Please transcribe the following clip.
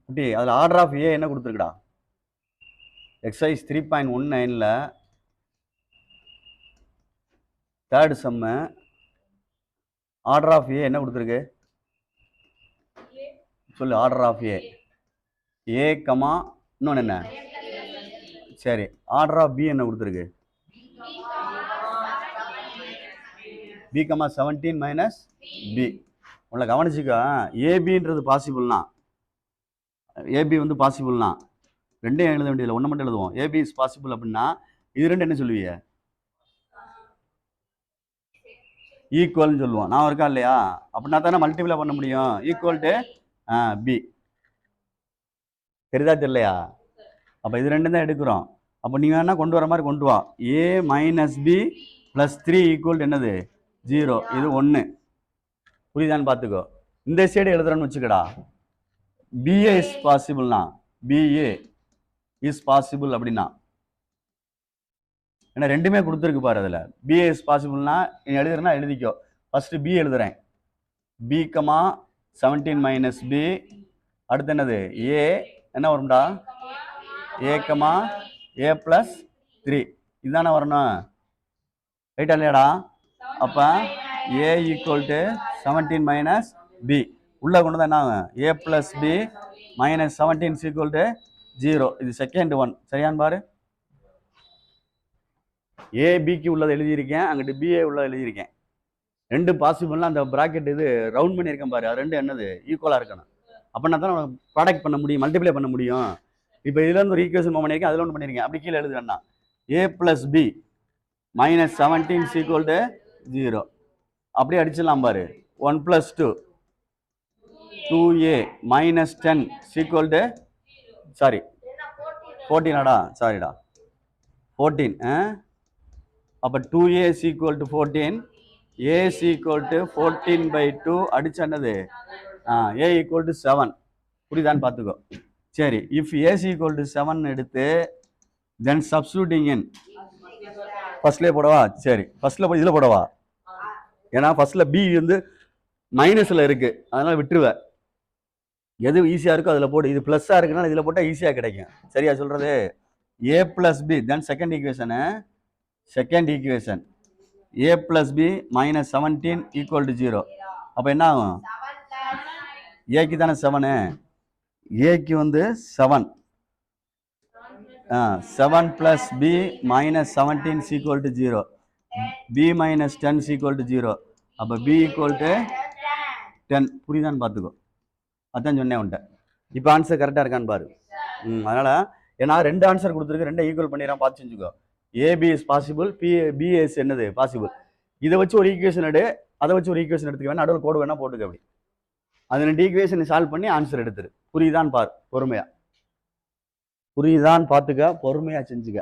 குட்டி அதில் order of A என்ன கொடுத்துருக்குடா? எக்ஸசைஸ் 3.19ல் third sum order of A என்ன கொடுத்துருக்கு சொல்லு. ஆர்டர் ஆஃப் ஏ கமா இன்னொன்று என்ன? சரி, ஆர்டர் ஆஃப் பி என்ன கொடுத்துருக்கு? B comma 17 minus b. உங்களை கவனிச்சுக்க, ஏபின்றது பாசிபிள்னா, ஏபி வந்து பாசிபிள்னா ரெண்டையும் எழுத வேண்டியதில்லை, ஒன்று மட்டும் எழுதுவோம். ஏபி இஸ் பாசிபிள் அப்படின்னா இது ரெண்டு என்ன சொல்லுவீங்க? ஈக்குவல்னு சொல்லுவோம். நான் இருக்கா இல்லையா? அப்படின்னா தானே மல்டிப்ளை பண்ண முடியும். Equal to b. தெரியுதா தெரியலையா? அப்போ இது ரெண்டும் தான் எடுக்கிறோம். அப்போ நீங்கள் வேணா கொண்டு வர மாதிரி கொண்டு வா. A minus B plus 3 equal என்னது? 0. இது 1. புரியுதான்னு பார்த்துக்கோ. இந்த சைடு எழுதுறேன்னு வச்சுக்கடா. பிஏ இஸ் பாசிபிள்னா, பிஏ இஸ் பாசிபிள் அப்படின்னா ஏன்னா ரெண்டுமே கொடுத்துருக்கு பாரு. அதில் பிஏ இஸ் பாசிபிள்னா நீ எழுதுறேன்னா எழுதிக்கோ. ஃபர்ஸ்ட் பி எழுதுறேன். B comma 17 minus b. அடுத்து என்னது? ஏ என்ன வரும்டா? ஏ கமா ஏ ப்ளஸ் 3. இதுதானே வரணும். ரைட்டா இல்லையாடா? அப்போ A equal to 17 minus B. உள்ளே கொண்டு தான் என்ன ஆகும்? A plus B minus 17 equal to 0. இது செகண்ட் ஒன். சரியான்னு பாரு. ஏபிக்கு உள்ளதை எழுதியிருக்கேன், அங்கிட்டு பிஏ உள்ளதை எழுதியிருக்கேன். ரெண்டு பாசிபிள்னா அந்த ப்ராக்கெட் இது ரவுண்ட் பண்ணியிருக்கேன் பாரு. அது ரெண்டு என்னது? ஈக்குவலாக இருக்கணும். அப்படின்னா தான் நம்ம ப்ராடக்ட் பண்ண முடியும், மல்டிப்ளை பண்ண முடியும். இப்போ இதுல இருந்து ஒரு ஈக்குவேஷன் பண்ணியிருக்கேன், அதில் ஒன்று பண்ணியிருக்கேன். அப்படி கீழே எழுது வேண்டாம். A plus B minus 17 equal to 0. அப்படியே அடிச்சிடலாம் பாரு. 1 + 2 2a minus 10 equal to sorry 14. சாரிடா 14. அப்போ 2a equal to 14, a equal to 14/2 அடிச்சு என்னது? a equal to 7. புரியுதான்னு பார்த்துக்கோ. சரி, இஃப் a ஈக்குவல் டு 7 எடுத்து தென் சப்ஸ்டியூட்டிங் இன் ஃபர்ஸ்ட்லேயே போடவா? சரி, ஃபர்ஸ்ட்ல போய் இதில் போடவா? ஏன்னா ஃபர்ஸ்ட்ல பி வந்து மைனஸில் இருக்கு, அதனால விட்டுருவேன். எது ஈஸியாக இருக்கோ அதில் போடு. இது ப்ளஸ்ஸாக இருக்குன்னா இதில் போட்டால் ஈஸியாக கிடைக்கும். சரியா சொல்கிறது? a plus b then second equation. Second equation a plus B minus 17 equal to 0. அப்போ என்ன ஆகும்? ஏக்கு தானே 7, ஏக்கு வந்து 7. 7 plus B minus 17 equal to 0. B minus 10 equal to 0. அப்போ பி ஈக்குவல் டு 10. புரியுதான்னு பார்த்துக்கோ. அதான் சொன்னேன் உன்ட்ட. இப்போ ஆன்சர் கரெக்டாக இருக்கான்னு பாரு. அதனால் ஏன்னா ரெண்டு ஆன்சர் கொடுத்துருக்கு, ரெண்டை ஈக்குவல் பண்ணிடுறான். பார்த்து செஞ்சுக்கோ. ஏபி இஸ் பாசிபிள், பிஏஎஸ் என்னது? பாசிபிள். இதை வச்சு ஒரு ஈக்குவேஷன் எடு, அதை வச்சு ஒரு ஈக்குவேஷன் எடுத்துக்க வேணா, நடுவில் கோடு வேணா போட்டுக்க. அப்படி அது ரெண்டு ஈக்குவேஷனை சால்வ் பண்ணி ஆன்சர் எடுத்துரு. புரியுதான்னு பாரு பொறுமையா. புரியுதான்னு பார்த்துக்க, பொறுமையா செஞ்சுக்க.